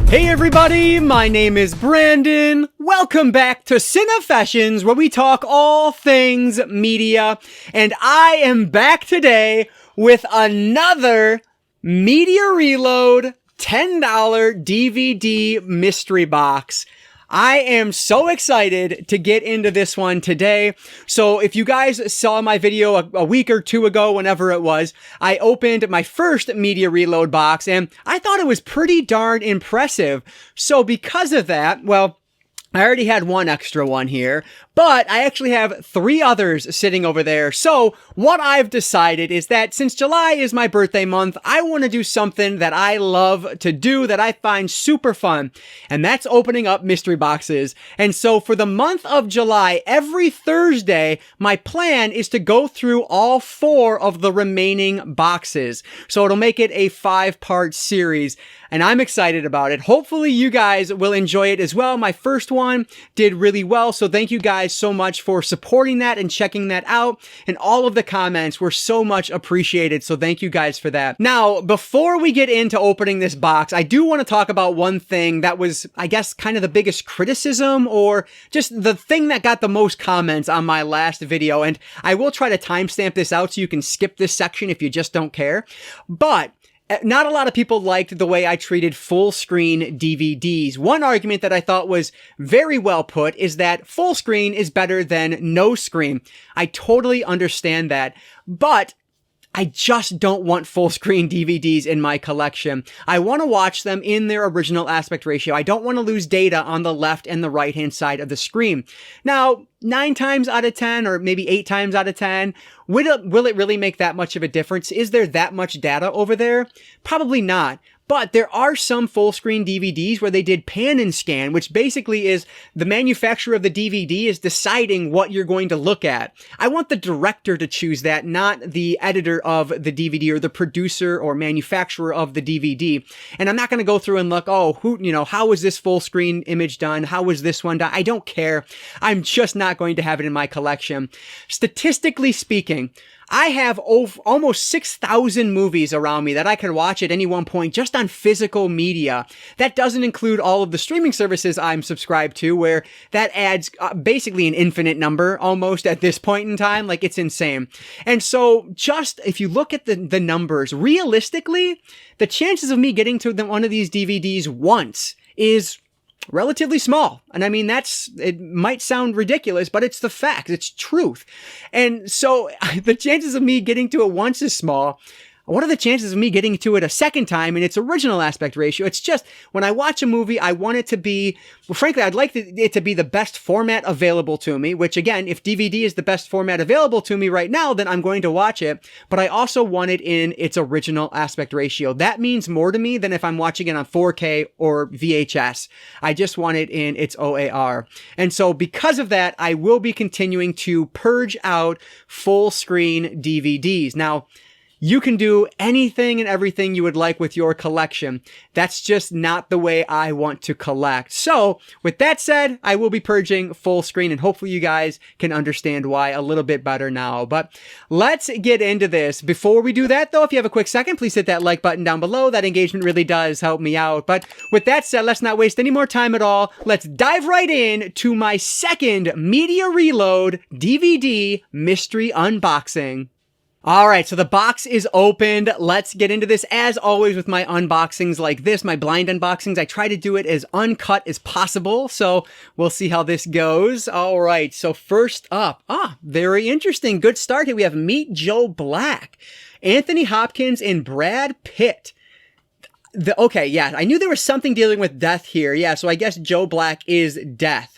Hey everybody, my name is Brandon. Welcome back to Cinefessions, where we talk all things media. And I am back today with another Media Reload $10 DVD mystery box. I am so excited to get into this one today. So if you guys saw my video a week or two ago, whenever it was, I opened my first Media Reload box and I thought it was pretty darn impressive. So because of that, well, I already had one extra one here, but I actually have 3 others sitting over there. So what I've decided is that since July is my birthday month, I want to do something that I love to do, that I find super fun, and that's opening up mystery boxes. And so for the month of July, every Thursday, my plan is to go through all 4 of the remaining boxes. So it'll make it a 5-part series, and I'm excited about it. Hopefully you guys will enjoy it as well. My first one did really well, so thank you guys so much for supporting that and checking that out, and all of the comments were so much appreciated, so thank you guys for that. Now, before we get into opening this box, I do want to talk about one thing that was, I guess, kind of the biggest criticism, or just the thing that got the most comments on my last video, and I will try to timestamp this out so you can skip this section if you just don't care, but not a lot of people liked the way I treated full screen DVDs. One argument that I thought was very well put is that full screen is better than no screen. I totally understand that, but I just don't want full screen DVDs in my collection. I want to watch them in their original aspect ratio. I don't want to lose data on the left and the right hand side of the screen. Now, 9 times out of 10, or maybe 8 times out of 10, will it really make that much of a difference? Is there that much data over there? Probably not. But there are some full screen DVDs where they did pan and scan, which basically is the manufacturer of the DVD is deciding what you're going to look at. I want the director to choose that, not the editor of the DVD or the producer or manufacturer of the DVD. And I'm not going to go through and look, oh, how was this full screen image done? How was this one done? I don't care. I'm just not going to have it in my collection. Statistically speaking, I have almost 6,000 movies around me that I could watch at any one point just on physical media. That doesn't include all of the streaming services I'm subscribed to, where that adds basically an infinite number almost at this point in time. Like, it's insane. And so just if you look at the numbers, realistically, the chances of me getting to one of these DVDs once is relatively small. And I mean, it might sound ridiculous, but it's the fact, it's truth. And so the chances of me getting to it once is small. What are the chances of me getting to it a second time in its original aspect ratio? It's just, when I watch a movie, I want it to be, well, frankly, I'd like it to be the best format available to me, which again, if DVD is the best format available to me right now, then I'm going to watch it. But I also want it in its original aspect ratio. That means more to me than if I'm watching it on 4K or VHS. I just want it in its OAR. And so because of that, I will be continuing to purge out full screen DVDs. Now, you can do anything and everything you would like with your collection. That's just not the way I want to collect. So, with that said, I will be purging full screen, and hopefully you guys can understand why a little bit better now. But let's get into this. Before we do that, though, if you have a quick second, please hit that like button down below. That engagement really does help me out. But with that said, let's not waste any more time at all. Let's dive right in to my second Media Reload DVD mystery unboxing. Alright, so the box is opened. Let's get into this. As always with my unboxings like this, my blind unboxings, I try to do it as uncut as possible, so we'll see how this goes. Alright, so first up, very interesting. Good start here. We have Meet Joe Black, Anthony Hopkins, and Brad Pitt. Okay, yeah, I knew there was something dealing with death here. Yeah, so I guess Joe Black is death.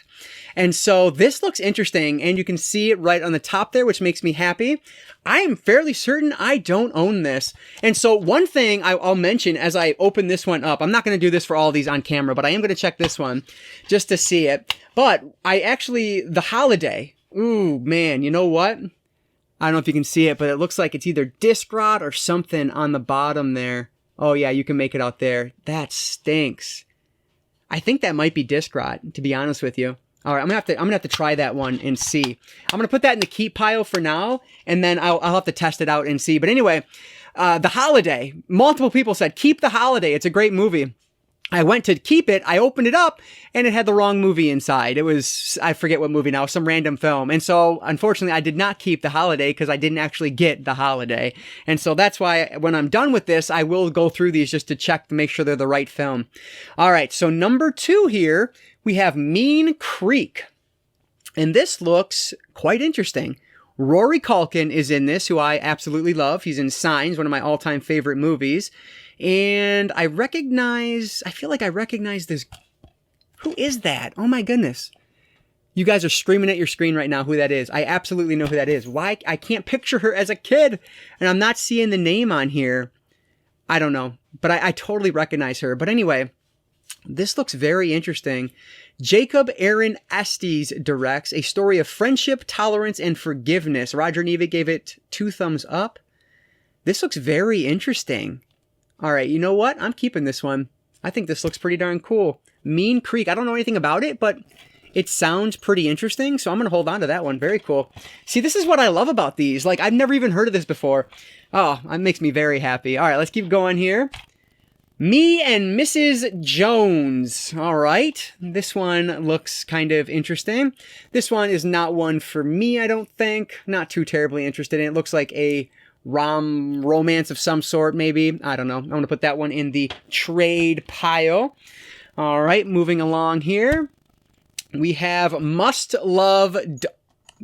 And so this looks interesting, and you can see it right on the top there, which makes me happy. I am fairly certain I don't own this. And so one thing I'll mention as I open this one up, I'm not going to do this for all these on camera, but I am going to check this one just to see it. But The Holiday. Ooh, man, you know what? I don't know if you can see it, but it looks like it's either disc rot or something on the bottom there. Oh yeah, you can make it out there. That stinks. I think that might be disc rot, to be honest with you. All right, I'm gonna have to try that one and see. I'm gonna put that in the keep pile for now, and then I'll have to test it out and see. But anyway, The Holiday. Multiple people said keep The Holiday. It's a great movie. I went to keep it, I opened it up, and it had the wrong movie inside. It was, I forget what movie now, some random film. And so, unfortunately, I did not keep The Holiday because I didn't actually get The Holiday. And so that's why when I'm done with this, I will go through these just to check to make sure they're the right film. All right, so number 2 here, we have Mean Creek. And this looks quite interesting. Rory Culkin is in this, who I absolutely love. He's in Signs, one of my all-time favorite movies. And I feel like I recognize this. Who is that? Oh my goodness. You guys are screaming at your screen right now who that is. I absolutely know who that is. Why? I can't picture her as a kid. And I'm not seeing the name on here. I don't know. But I totally recognize her. But anyway, this looks very interesting. Jacob Aaron Estes directs a story of friendship, tolerance, and forgiveness. Roger Neva gave it 2 thumbs up. This looks very interesting. All right, you know what? I'm keeping this one. I think this looks pretty darn cool. Mean Creek. I don't know anything about it, but it sounds pretty interesting, so I'm going to hold on to that one. Very cool. See, this is what I love about these. Like, I've never even heard of this before. Oh, that makes me very happy. All right, let's keep going here. Me and Mrs. Jones. All right. This one looks kind of interesting. This one is not one for me, I don't think. Not too terribly interested in it. It looks like a romance of some sort, maybe. I don't know. I'm going to put that one in the trade pile. All right, moving along here. We have Must Love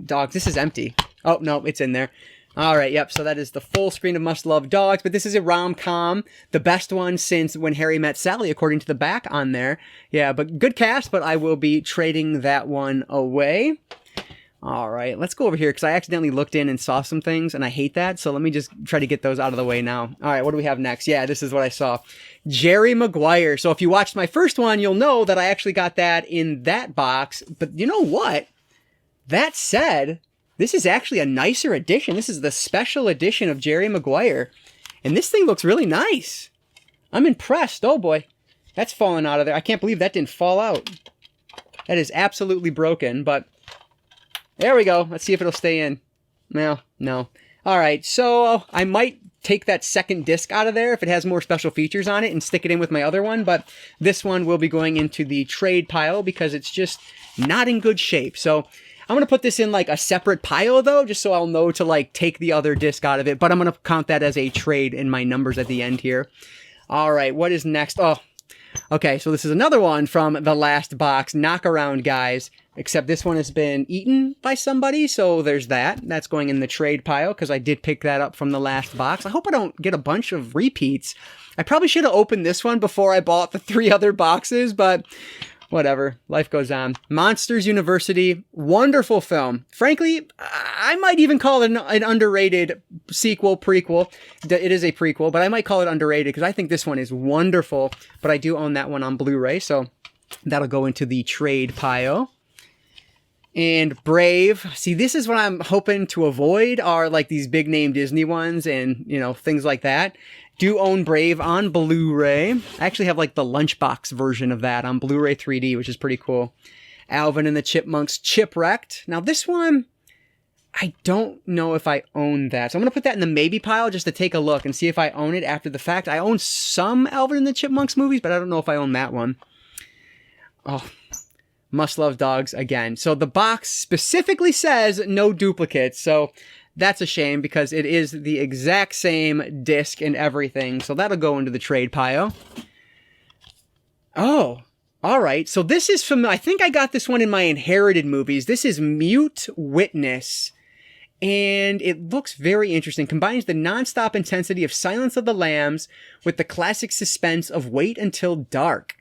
Dogs. This is empty. Oh, no, it's in there. All right, yep, so that is the full screen of Must Love Dogs, but this is a rom-com, the best one since When Harry Met Sally, according to the back on there. Yeah, but good cast, but I will be trading that one away. All right, let's go over here because I accidentally looked in and saw some things, and I hate that, so let me just try to get those out of the way now. All right, what do we have next? Yeah, this is what I saw. Jerry Maguire. So if you watched my first one, you'll know that I actually got that in that box, but you know what? That said, this is actually a nicer edition. This is the special edition of Jerry Maguire, and this thing looks really nice. I'm impressed. Oh boy, that's falling out of there. I can't believe that didn't fall out. That is absolutely broken, but there we go. Let's see if it'll stay in. Well, no. All right, so I might take that second disc out of there if it has more special features on it and stick it in with my other one, but this one will be going into the trade pile because it's just not in good shape. So I'm going to put this in like a separate pile though, just so I'll know to like take the other disc out of it, but I'm going to count that as a trade in my numbers at the end here. All right, what is next? Oh, okay, so this is another one from the last box, Knockaround Guys. Except this one has been eaten by somebody, so there's that. That's going in the trade pile, because I did pick that up from the last box. I hope I don't get a bunch of repeats. I probably should have opened this one before I bought the 3 other boxes, but whatever. Life goes on. Monsters University, wonderful film. Frankly, I might even call it an underrated sequel, prequel. It is a prequel, but I might call it underrated, because I think this one is wonderful, but I do own that one on Blu-ray, so that'll go into the trade pile. And Brave. See, this is what I'm hoping to avoid are like these big name Disney ones and, you know, things like that. Do own Brave on Blu-ray. I actually have like the lunchbox version of that on Blu-ray 3D, which is pretty cool. Alvin and the Chipmunks Chipwrecked. Now this one, I don't know if I own that. So I'm going to put that in the maybe pile just to take a look and see if I own it after the fact. I own some Alvin and the Chipmunks movies, but I don't know if I own that one. Oh, Must Love Dogs again. So the box specifically says no duplicates. So that's a shame because it is the exact same disc and everything. So that'll go into the trade pile. Oh, all right. So this is from, I think I got this one in my inherited movies. This is Mute Witness. And it looks very interesting. Combines the nonstop intensity of Silence of the Lambs with the classic suspense of Wait Until Dark.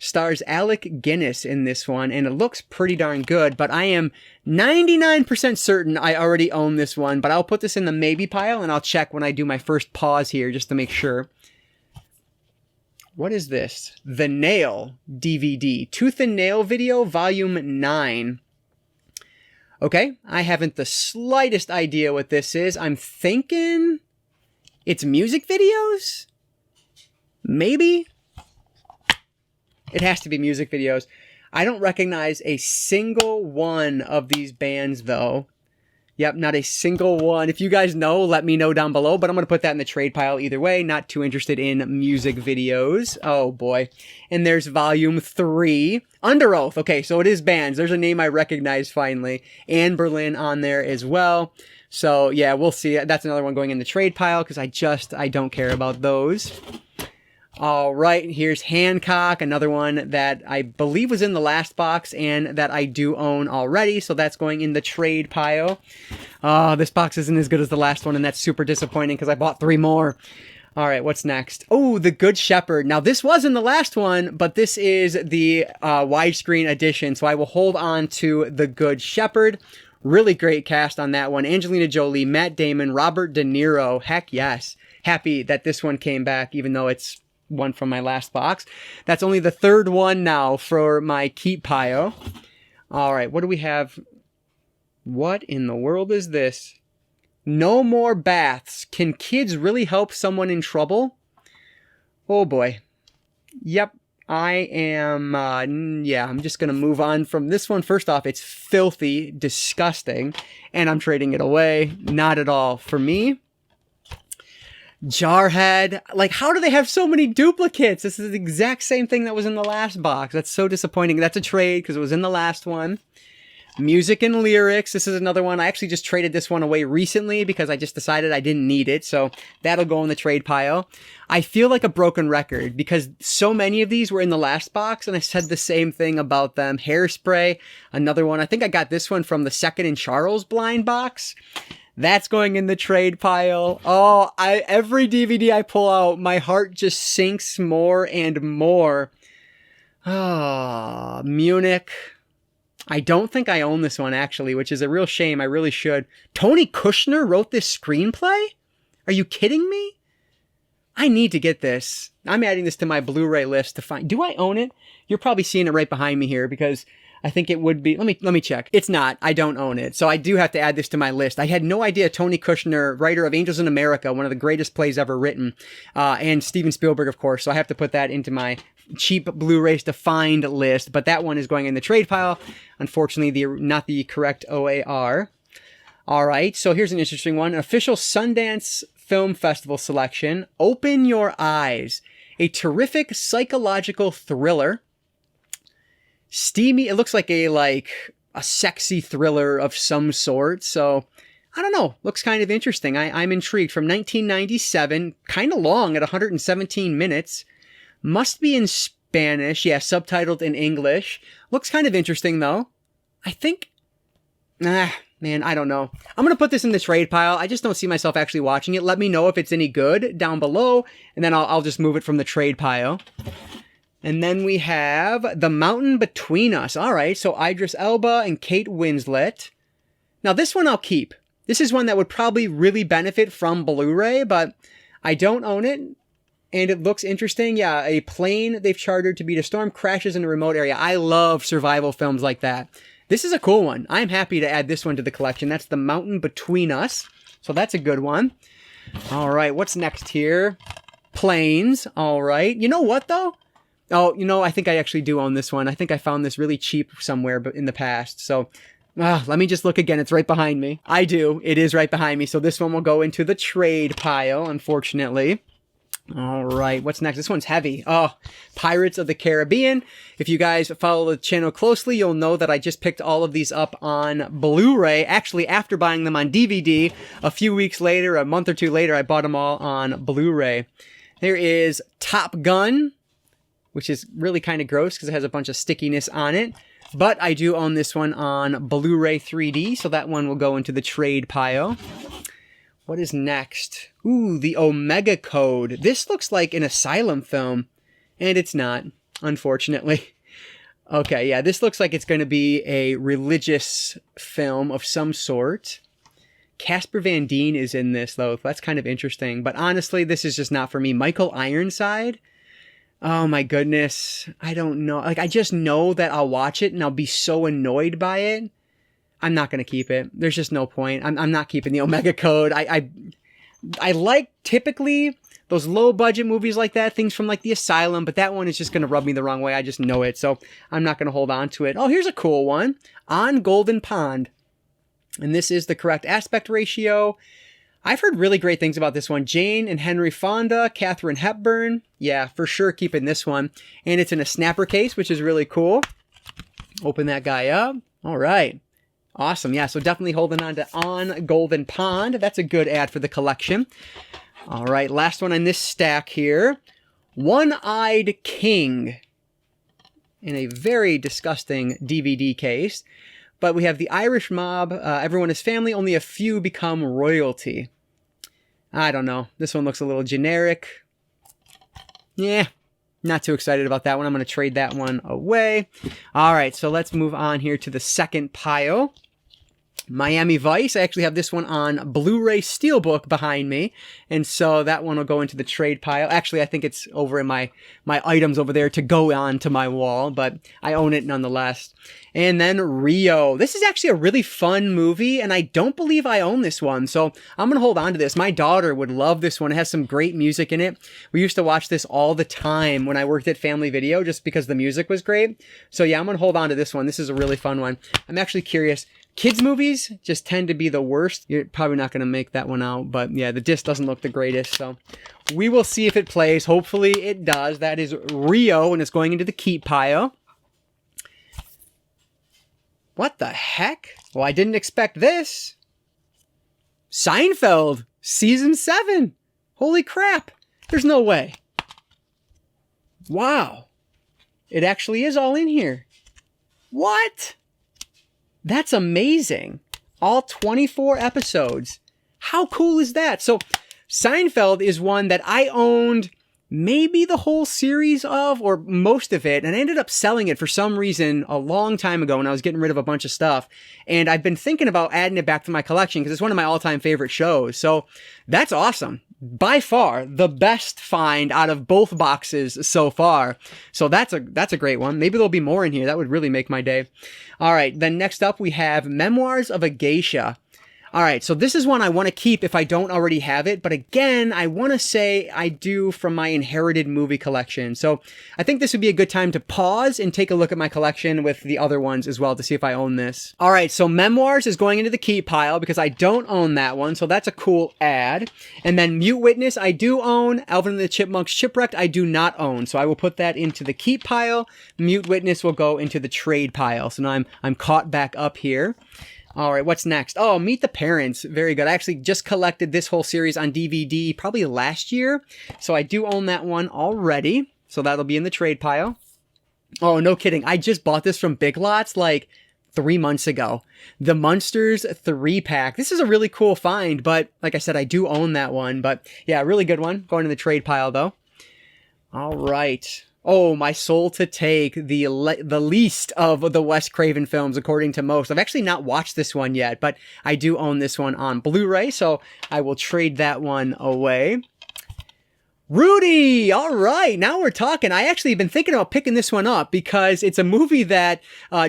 Stars Alec Guinness in this one, and it looks pretty darn good, but I am 99% certain I already own this one, but I'll put this in the maybe pile, and I'll check when I do my first pause here, just to make sure. What is this? The Nail DVD. Tooth and Nail Video, Volume 9. Okay, I haven't the slightest idea what this is. I'm thinking it's music videos? Maybe? It has to be music videos. I don't recognize a single one of these bands, though. Yep, not a single one. If you guys know, let me know down below, but I'm going to put that in the trade pile either way. Not too interested in music videos. Oh, boy. And there's volume 3. Under Oath. Okay, so it is bands. There's a name I recognize finally. Anne Berlin on there as well. So, yeah, we'll see. That's another one going in the trade pile because I don't care about those. All right, here's Hancock, another one that I believe was in the last box and that I do own already, so that's going in the trade pile. Oh, this box isn't as good as the last one, and that's super disappointing because I bought 3 more. All right, what's next? Oh, The Good Shepherd. Now, this was in the last one, but this is the widescreen edition, so I will hold on to The Good Shepherd. Really great cast on that one. Angelina Jolie, Matt Damon, Robert De Niro. Heck yes. Happy that this one came back, even though it's one from my last box. That's only the 3rd one now for my keep pile. All right, what do we have? What in the world is this? No More Baths. Can kids really help someone in trouble? Oh boy. Yep, I am, I'm just going to move on from this one. First off, it's filthy, disgusting, and I'm trading it away. Not at all for me. Jarhead. Like, how do they have so many duplicates? This is the exact same thing that was in the last box. That's so disappointing. That's a trade because it was in the last one. Music and Lyrics. This is another one. I actually just traded this one away recently because I just decided I didn't need it. So that'll go in the trade pile. I feel like a broken record because so many of these were in the last box and I said the same thing about them. Hairspray. Another one. I think I got this one from the Second and Charles blind box. That's going in the trade pile. Oh, every DVD I pull out, my heart just sinks more and more. Ah, Munich. I don't think I own this one, actually, which is a real shame. I really should. Tony Kushner wrote this screenplay? Are you kidding me? I need to get this. I'm adding this to my Blu-ray list to find. Do I own it? You're probably seeing it right behind me here because I think it would be. Let me check. It's not. I don't own it. So I do have to add this to my list. I had no idea Tony Kushner, writer of Angels in America, one of the greatest plays ever written, and Steven Spielberg, of course. So I have to put that into my cheap Blu-rays to find list. But that one is going in the trade pile. Unfortunately, not the correct OAR. All right. So here's an interesting one. Official Sundance Film Festival selection. Open Your Eyes. A terrific psychological thriller. Steamy. It looks like a sexy thriller of some sort. So I don't know. Looks kind of interesting. I'm intrigued. From 1997, kind of long at 117 minutes. Must be in Spanish. Yeah, subtitled in English. Looks kind of interesting though. I think, man, I don't know. I'm going to put this in the trade pile. I just don't see myself actually watching it. Let me know if it's any good down below, and then I'll just move it from the trade pile. And then we have The Mountain Between Us. All right, so Idris Elba and Kate Winslet. Now, this one I'll keep. This is one that would probably really benefit from Blu-ray, but I don't own it, and it looks interesting. Yeah, a plane they've chartered to beat a storm crashes in a remote area. I love survival films like that. This is a cool one. I'm happy to add this one to the collection. That's The Mountain Between Us. So that's a good one. All right, what's next here? Planes. All right. You know what, though? Oh, I think I actually do own this one. I think I found this really cheap somewhere in the past. So let me just look again. It's right behind me. I do. It is right behind me. So this one will go into the trade pile, unfortunately. All right, what's next? This one's heavy. Oh, Pirates of the Caribbean. If you guys follow the channel closely, you'll know that I just picked all of these up on Blu-ray. Actually, after buying them on DVD, a few weeks later, a month or two later, I bought them all on Blu-ray. There is Top Gun, which is really kind of gross because it has a bunch of stickiness on it. But I do own this one on Blu-ray 3D, so that one will go into the trade pile. What is next? Ooh, the Omega Code. This looks like an Asylum film, and it's not, unfortunately. Okay, yeah, this looks like it's going to be a religious film of some sort. Casper Van Dien is in this, though. That's kind of interesting. But honestly, this is just not for me. Michael Ironside? Oh my goodness. I don't know. I just know that I'll watch it and I'll be so annoyed by it. I'm not going to keep it. There's just no point. I'm not keeping the Omega Code. I like typically those low budget movies like that, things from like The Asylum, but that one is just going to rub me the wrong way. I just know it. So I'm not going to hold on to it. Oh, here's a cool one. On Golden Pond. And this is the correct aspect ratio. I've heard really great things about this one. Jane and Henry Fonda, Katharine Hepburn. Yeah, for sure keeping this one. And it's in a snapper case, which is really cool. Open that guy up. All right. Awesome. Yeah, so definitely holding on to On Golden Pond. That's a good ad for the collection. All right, last one on this stack here. One-Eyed King. In a very disgusting DVD case. But we have the Irish Mob. Everyone is family. Only a few become royalty. I don't know. This one looks a little generic. Yeah, not too excited about that one. I'm going to trade that one away. All right, so let's move on here to the second pile. Miami Vice. I actually have this one on Blu-ray Steelbook behind me. And so that one will go into the trade pile. Actually, I think it's over in my items over there to go on to my wall, but I own it nonetheless. And then Rio. This is actually a really fun movie, and I don't believe I own this one. So I'm going to hold on to this. My daughter would love this one. It has some great music in it. We used to watch this all the time when I worked at Family Video just because the music was great. So yeah, I'm going to hold on to this one. This is a really fun one. I'm actually curious. Kids movies just tend to be the worst. You're probably not going to make that one out, but yeah, the disc doesn't look the greatest. So we will see if it plays. Hopefully it does. That is Rio, and it's going into the keep pile. What the heck? Well, I didn't expect this. Seinfeld, season 7. Holy crap. There's no way. Wow. It actually is all in here. What? That's amazing. All 24 episodes. How cool is that? So Seinfeld is one that I owned maybe the whole series of, or most of it, and I ended up selling it for some reason a long time ago when I was getting rid of a bunch of stuff. And I've been thinking about adding it back to my collection because it's one of my all-time favorite shows. So that's awesome. By far the best find out of both boxes so far. So that's a great one. Maybe there'll be more in here. That would really make my day. All right. Then next up we have Memoirs of a Geisha. All right, so this is one I want to keep if I don't already have it. But again, I want to say I do from my inherited movie collection. So I think this would be a good time to pause and take a look at my collection with the other ones as well to see if I own this. All right, so Memoirs is going into the keep pile because I don't own that one. So that's a cool ad. And then Mute Witness, I do own. Alvin and the Chipmunks Shipwrecked, I do not own. So I will put that into the keep pile. Mute Witness will go into the trade pile. So now I'm caught back up here. All right, what's next? Oh, Meet the Parents. Very good. I actually just collected this whole series on DVD probably last year. So I do own that one already. So that'll be in the trade pile. Oh, no kidding. I just bought this from Big Lots like 3 months ago. The Munsters 3-pack. This is a really cool find, but like I said, I do own that one. But yeah, really good one. Going in the trade pile though. All right. Oh, My Soul to Take, the least of the Wes Craven films, according to most. I've actually not watched this one yet, but I do own this one on Blu-ray, so I will trade that one away. Rudy! All right, now we're talking. I actually have been thinking about picking this one up because it's a movie that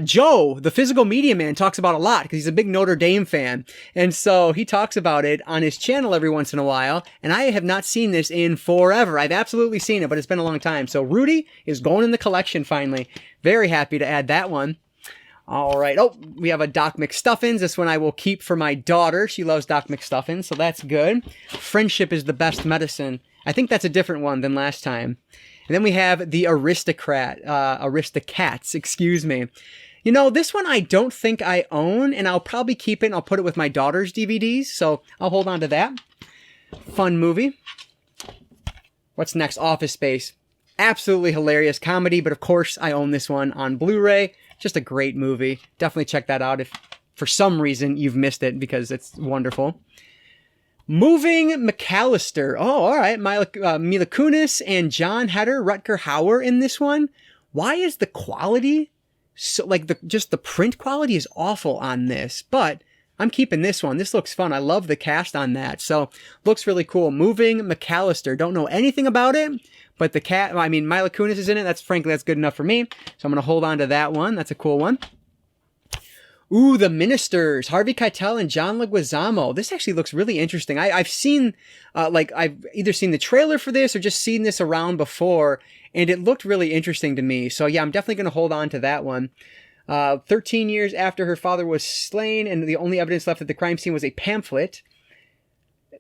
Joe, the physical media man, talks about a lot because he's a big Notre Dame fan. And so he talks about it on his channel every once in a while. And I have not seen this in forever. I've absolutely seen it, but it's been a long time. So Rudy is going in the collection finally. Very happy to add that one. All right. Oh, we have a Doc McStuffins. This one I will keep for my daughter. She loves Doc McStuffins, so that's good. Friendship is the best medicine. I think that's a different one than last time. And then we have the Aristocats, excuse me. You know, this one I don't think I own, and I'll probably keep it and I'll put it with my daughter's DVDs, so I'll hold on to that. Fun movie. What's next? Office Space. Absolutely hilarious comedy, but of course I own this one on Blu-ray. Just a great movie. Definitely check that out if for some reason you've missed it because it's wonderful. Moving McAllister. Oh, all right. Mila Kunis and John Heder, Rutger Hauer in this one. Why is the quality so just the print quality is awful on this? But I'm keeping this one. This looks fun. I love the cast on that. So looks really cool. Moving McAllister. Don't know anything about it, but Mila Kunis is in it. That's good enough for me. So I'm going to hold on to that one. That's a cool one. Ooh, The Ministers, Harvey Keitel and John Leguizamo. This actually looks really interesting. I've seen, I've either seen the trailer for this or just seen this around before, and it looked really interesting to me. So yeah, I'm definitely going to hold on to that one. 13 years after her father was slain, and the only evidence left at the crime scene was a pamphlet.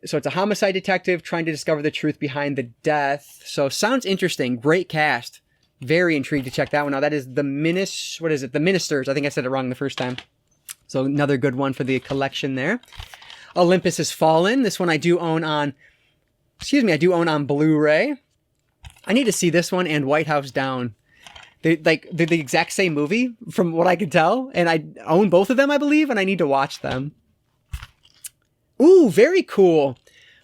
So it's a homicide detective trying to discover the truth behind the death. So sounds interesting. Great cast. Very intrigued to check that one out. That is The Ministers. I think I said it wrong the first time. So another good one for the collection there. Olympus Has Fallen. This one I do own on Blu-ray. I need to see this one and White House Down. They're the exact same movie from what I could tell. And I own both of them, I believe, and I need to watch them. Ooh, very cool.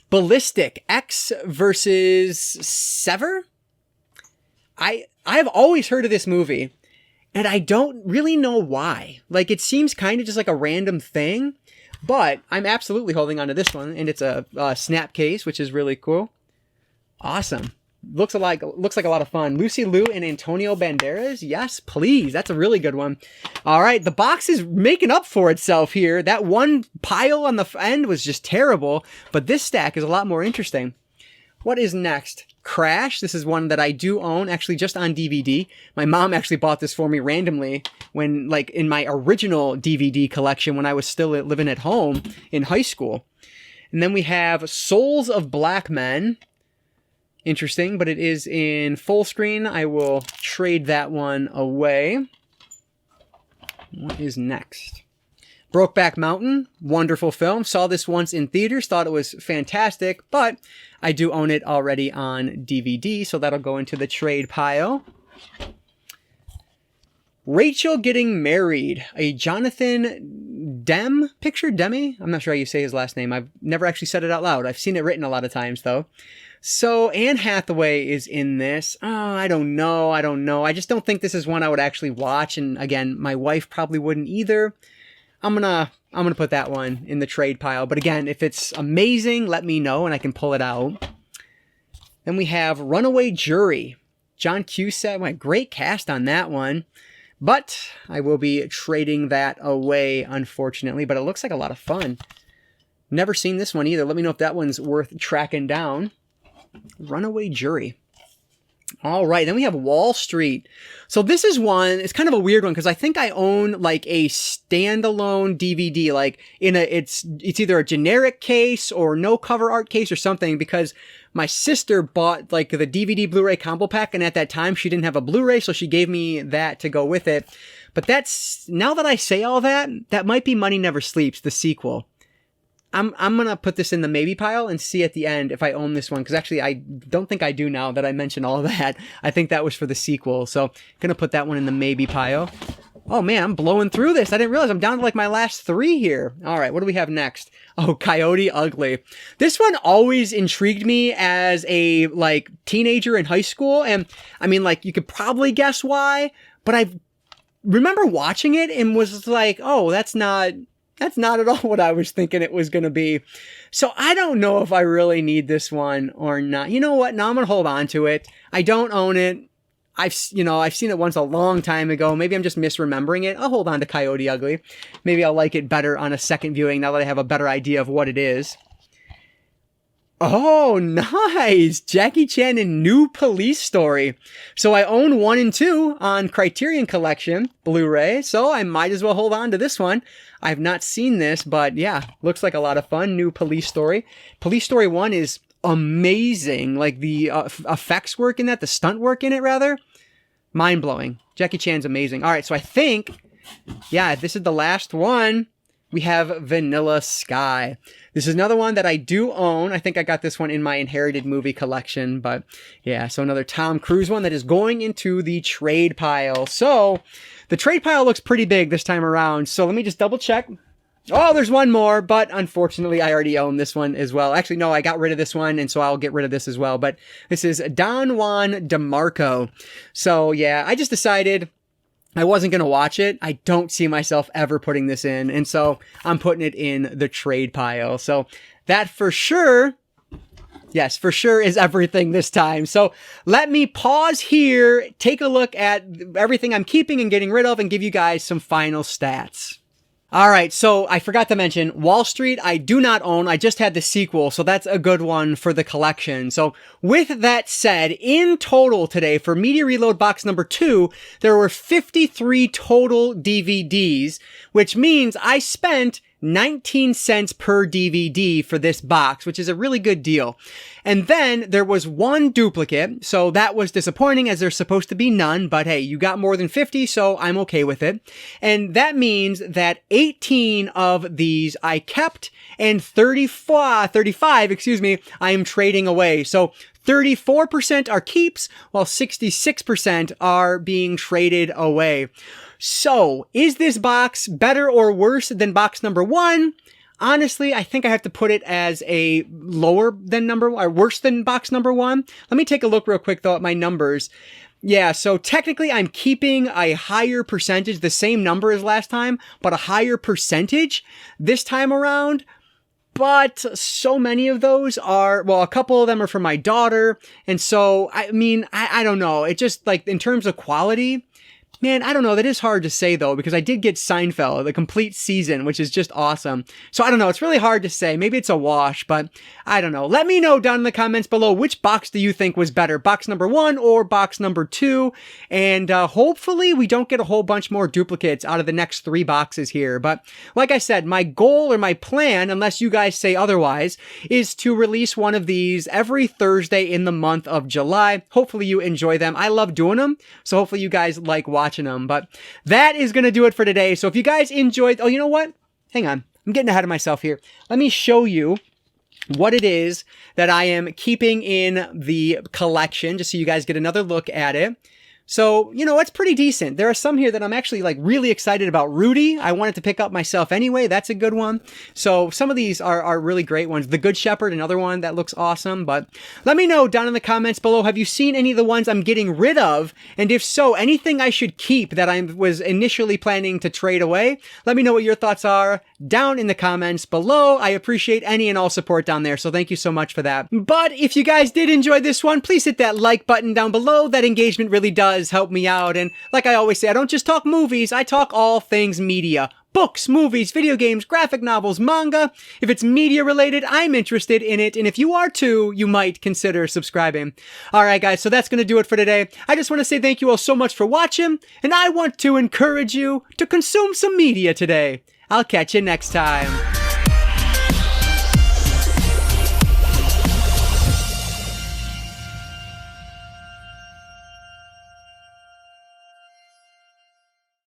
Ballistic. X versus Sever. I have always heard of this movie, and I don't really know why. Like, it seems kind of just like a random thing, but I'm absolutely holding on to this one, and it's a snap case, which is really cool. Awesome. Looks like a lot of fun. Lucy Liu and Antonio Banderas. Yes, please. That's a really good one. All right. The box is making up for itself here. That one pile on the end was just terrible, but this stack is a lot more interesting. What is next? Crash. This is one that I do own, actually just on DVD. My mom actually bought this for me randomly when, like, in my original DVD collection when I was still living at home in high school. And then we have Souls of Black Men. Interesting, but it is in Fullscreen. I will trade that one away. What is next? Brokeback Mountain, wonderful film. Saw this once in theaters, thought it was fantastic, but I do own it already on DVD, so that'll go into the trade pile. Rachel Getting Married, a Jonathan Demme picture? Demme? I'm not sure how you say his last name. I've never actually said it out loud. I've seen it written a lot of times, though. So Anne Hathaway is in this. Oh, I don't know. I just don't think this is one I would actually watch. And again, my wife probably wouldn't either. I'm gonna put that one in the trade pile. But again, if it's amazing, let me know and I can pull it out. Then we have Runaway Jury. John Cusack. My great cast on that one. But I will be trading that away, unfortunately. But it looks like a lot of fun. Never seen this one either. Let me know if that one's worth tracking down. Runaway Jury. All right, then we have Wall Street. So this is one, it's kind of a weird one because I think I own like a standalone DVD, like it's either a generic case or no cover art case or something, because my sister bought like the DVD Blu-ray combo pack, and at that time she didn't have a Blu-ray, so she gave me that to go with it. But that's, now that I say all that, that might be Money Never Sleeps, the sequel. I'm going to put this in the maybe pile and see at the end if I own this one. Because actually, I don't think I do now that I mentioned all of that. I think that was for the sequel. So, going to put that one in the maybe pile. Oh, man, I'm blowing through this. I didn't realize I'm down to like my last 3 here. All right, what do we have next? Oh, Coyote Ugly. This one always intrigued me as a like teenager in high school. And I mean, like, you could probably guess why. But I remember watching it and was like, oh, that's not at all what I was thinking it was going to be. So I don't know if I really need this one or not. You know what? Now I'm going to hold on to it. I don't own it. I've seen it once a long time ago. Maybe I'm just misremembering it. I'll hold on to Coyote Ugly. Maybe I'll like it better on a second viewing now that I have a better idea of what it is. Oh, nice. Jackie Chan in New Police Story. So I own 1 and 2 on Criterion Collection Blu-ray, so I might as well hold on to this one. I've not seen this, but yeah, looks like a lot of fun. New Police Story. Police Story 1 is amazing. Like the effects work in that, the stunt work in it rather. Mind-blowing. Jackie Chan's amazing. All right, so I think, yeah, this is the last one. We have Vanilla Sky. This is another one that I do own. I think I got this one in my inherited movie collection, but yeah, so another Tom Cruise one that is going into the trade pile. So the trade pile looks pretty big this time around. So let me just double check. Oh, there's one more, but unfortunately I already own this one as well. Actually, no, I got rid of this one, and so I'll get rid of this as well. But this is Don Juan DeMarco. So yeah, I just decided I wasn't going to watch it. I don't see myself ever putting this in. And so I'm putting it in the trade pile. So that for sure, yes, for sure is everything this time. So let me pause here, take a look at everything I'm keeping and getting rid of, and give you guys some final stats. All right, so I forgot to mention Wall Street I do not own. I just had the sequel, so that's a good one for the collection. So with that said, in total today for Media Reload box number 2, there were 53 total DVDs, which means I spent 19 cents per DVD for this box, which is a really good deal. And then there was one duplicate, so that was disappointing as there's supposed to be none, but hey, you got more than 50, so I'm okay with it. And that means that 18 of these I kept and 35, I am trading away. So 34% are keeps, while 66% are being traded away. So, is this box better or worse than box number 1? Honestly, I think I have to put it as a lower than or worse than box number 1. Let me take a look real quick though at my numbers. Yeah, so technically I'm keeping a higher percentage, the same number as last time, but a higher percentage this time around. But so many of those are, well, a couple of them are for my daughter. And so, I mean, I don't know. It just like in terms of quality, man, I don't know. That is hard to say though, because I did get Seinfeld, the complete season, which is just awesome. So I don't know. It's really hard to say. Maybe it's a wash, but I don't know. Let me know down in the comments below, which box do you think was better? Box number 1 or box number 2? And hopefully we don't get a whole bunch more duplicates out of the next 3 boxes here. But like I said, my goal or my plan, unless you guys say otherwise, is to release one of these every Thursday in the month of July. Hopefully you enjoy them. I love doing them. So hopefully you guys like watching them. But that is going to do it for today. So if you guys enjoyed, oh, you know what? Hang on. I'm getting ahead of myself here. Let me show you what it is that I am keeping in the collection, just so you guys get another look at it. So, you know, it's pretty decent. There are some here that I'm actually like really excited about. Rudy, I wanted to pick up myself anyway. That's a good one. So some of these are really great ones. The Good Shepherd, another one that looks awesome. But let me know down in the comments below, have you seen any of the ones I'm getting rid of? And if so, anything I should keep that I was initially planning to trade away? Let me know what your thoughts are down in the comments below. I appreciate any and all support down there. So thank you so much for that. But if you guys did enjoy this one, please hit that like button down below. That engagement really does help me out. And like I always say, I don't just talk movies, I talk all things media. Books, movies, video games, graphic novels, manga. If it's media related, I'm interested in it. And if you are too, you might consider subscribing. Alright guys, so that's going to do it for today. I just want to say thank you all so much for watching. And I want to encourage you to consume some media today. I'll catch you next time.